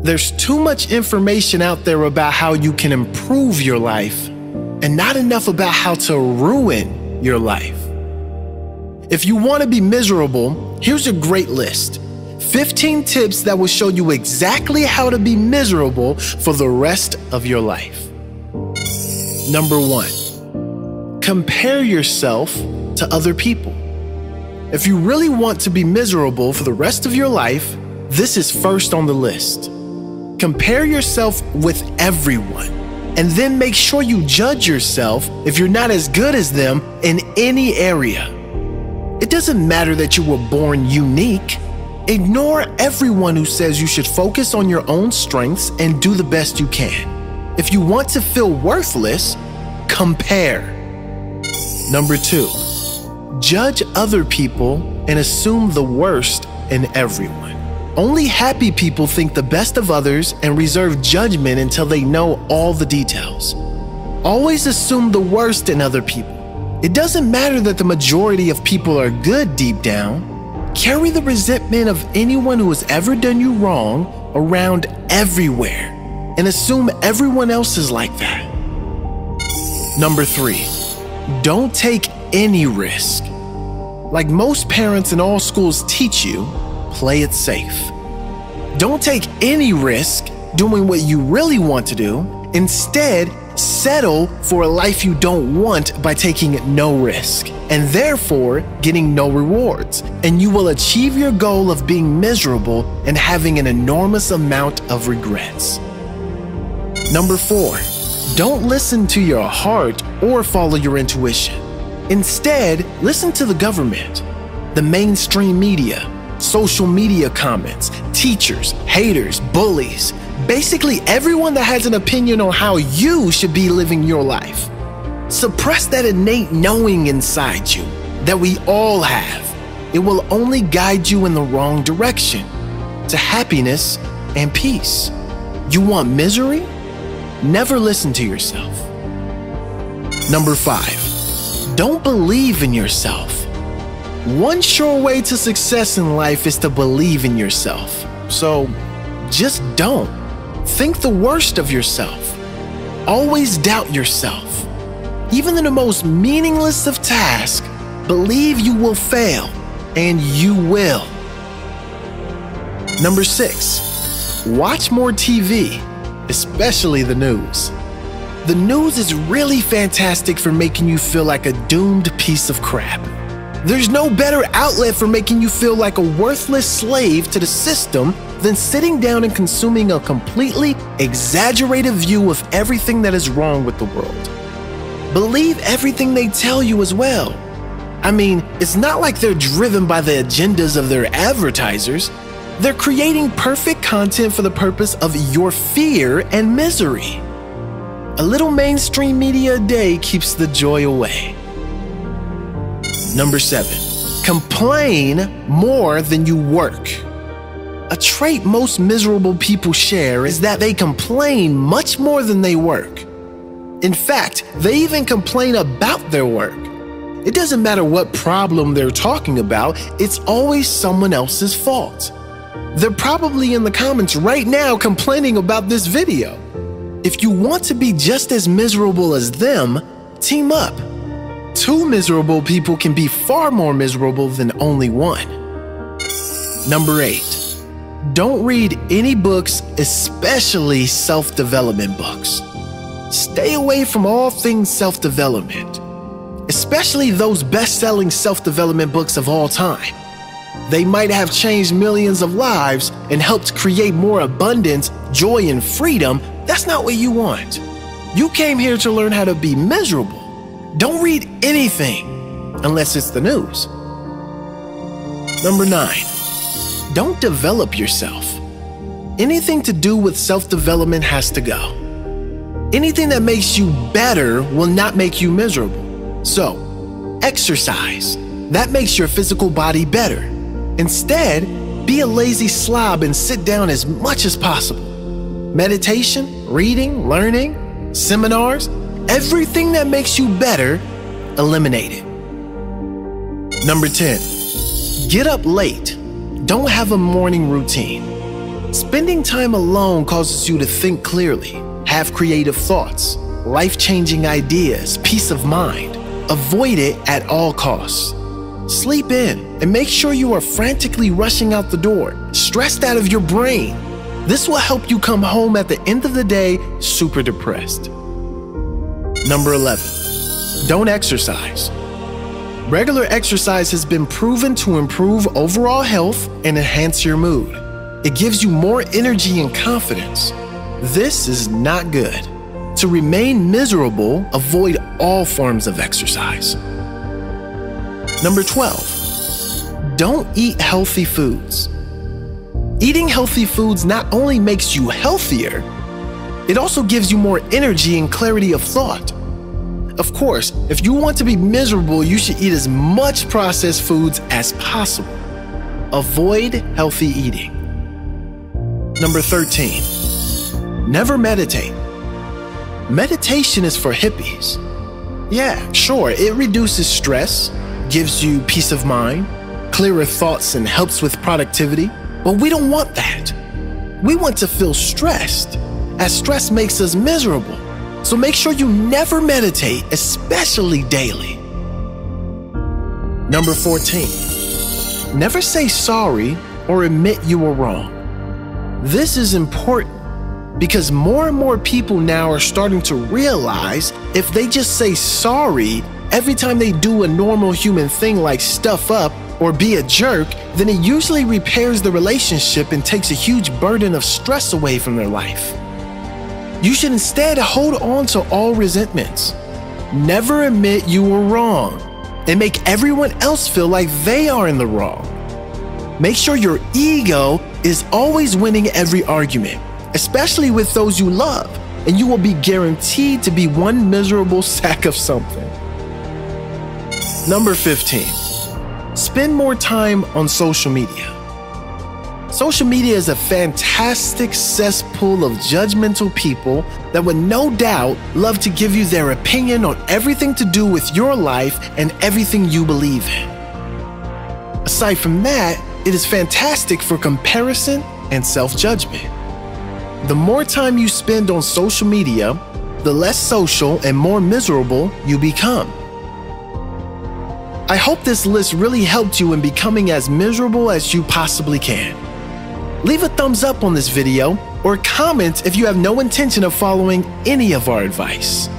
There's too much information out there about how you can improve your life and not enough about how to ruin your life. If you want to be miserable, here's a great list. 15 tips that will show you exactly how to be miserable for the rest of your life. Number 1, compare yourself to other people. If you really want to be miserable for the rest of your life, this is first on the list. Compare yourself with everyone, and then make sure you judge yourself if you're not as good as them in any area. It doesn't matter that you were born unique. Ignore everyone who says you should focus on your own strengths and do the best you can. If you want to feel worthless, compare. Number 2, judge other people and assume the worst in everyone. Only happy people think the best of others and reserve judgment until they know all the details. Always assume the worst in other people. It doesn't matter that the majority of people are good deep down. Carry the resentment of anyone who has ever done you wrong around everywhere and assume everyone else is like that. Number 3, don't take any risk. Like most parents in all schools teach you, play it safe. Don't take any risk doing what you really want to do. Instead, settle for a life you don't want by taking no risk and therefore getting no rewards. And you will achieve your goal of being miserable and having an enormous amount of regrets. Number 4, don't listen to your heart or follow your intuition. Instead, listen to the government, the mainstream media, social media comments, teachers, haters, bullies, basically everyone that has an opinion on how you should be living your life. Suppress that innate knowing inside you that we all have. It will only guide you in the wrong direction, to happiness and peace. You want misery? Never listen to yourself. Number 5, don't believe in yourself. One sure way to success in life is to believe in yourself. So just don't. Think the worst of yourself. Always doubt yourself. Even in the most meaningless of tasks, believe you will fail, and you will. Number 6, watch more TV, especially the news. The news is really fantastic for making you feel like a doomed piece of crap. There's no better outlet for making you feel like a worthless slave to the system than sitting down and consuming a completely exaggerated view of everything that is wrong with the world. Believe everything they tell you as well. I mean, it's not like they're driven by the agendas of their advertisers. They're creating perfect content for the purpose of your fear and misery. A little mainstream media a day keeps the joy away. Number 7, complain more than you work. A trait most miserable people share is that they complain much more than they work. In fact, they even complain about their work. It doesn't matter what problem they're talking about, it's always someone else's fault. They're probably in the comments right now complaining about this video. If you want to be just as miserable as them, team up. 2 miserable people can be far more miserable than only one. Number 8, don't read any books, especially self-development books. Stay away from all things self-development, especially those best-selling self-development books of all time. They might have changed millions of lives and helped create more abundance, joy, and freedom. That's not what you want. You came here to learn how to be miserable. Don't read anything unless it's the news. Number 9, don't develop yourself. Anything to do with self-development has to go. Anything that makes you better will not make you miserable. So, exercise. That makes your physical body better. Instead, be a lazy slob and sit down as much as possible. Meditation, reading, learning, seminars, everything that makes you better, eliminate it. Number 10, get up late. Don't have a morning routine. Spending time alone causes you to think clearly, have creative thoughts, life-changing ideas, peace of mind. Avoid it at all costs. Sleep in and make sure you are frantically rushing out the door, stressed out of your brain. This will help you come home at the end of the day super depressed. Number 11, don't exercise. Regular exercise has been proven to improve overall health and enhance your mood. It gives you more energy and confidence. This is not good. To remain miserable, avoid all forms of exercise. Number 12, don't eat healthy foods. Eating healthy foods not only makes you healthier, it also gives you more energy and clarity of thought. Of course, if you want to be miserable, you should eat as much processed foods as possible. Avoid healthy eating. Number 13, never meditate. Meditation is for hippies. Yeah, sure, it reduces stress, gives you peace of mind, clearer thoughts, and helps with productivity. But we don't want that. We want to feel stressed, as stress makes us miserable. So make sure you never meditate, especially daily. Number 14, never say sorry or admit you were wrong. This is important because more and more people now are starting to realize if they just say sorry every time they do a normal human thing like stuff up or be a jerk, then it usually repairs the relationship and takes a huge burden of stress away from their life. You should instead hold on to all resentments. Never admit you were wrong and make everyone else feel like they are in the wrong. Make sure your ego is always winning every argument, especially with those you love, and you will be guaranteed to be one miserable sack of something. Number 15, spend more time on social media. Social media is a fantastic cesspool of judgmental people that would no doubt love to give you their opinion on everything to do with your life and everything you believe in. Aside from that, it is fantastic for comparison and self-judgment. The more time you spend on social media, the less social and more miserable you become. I hope this list really helped you in becoming as miserable as you possibly can. Leave a thumbs up on this video or comment if you have no intention of following any of our advice.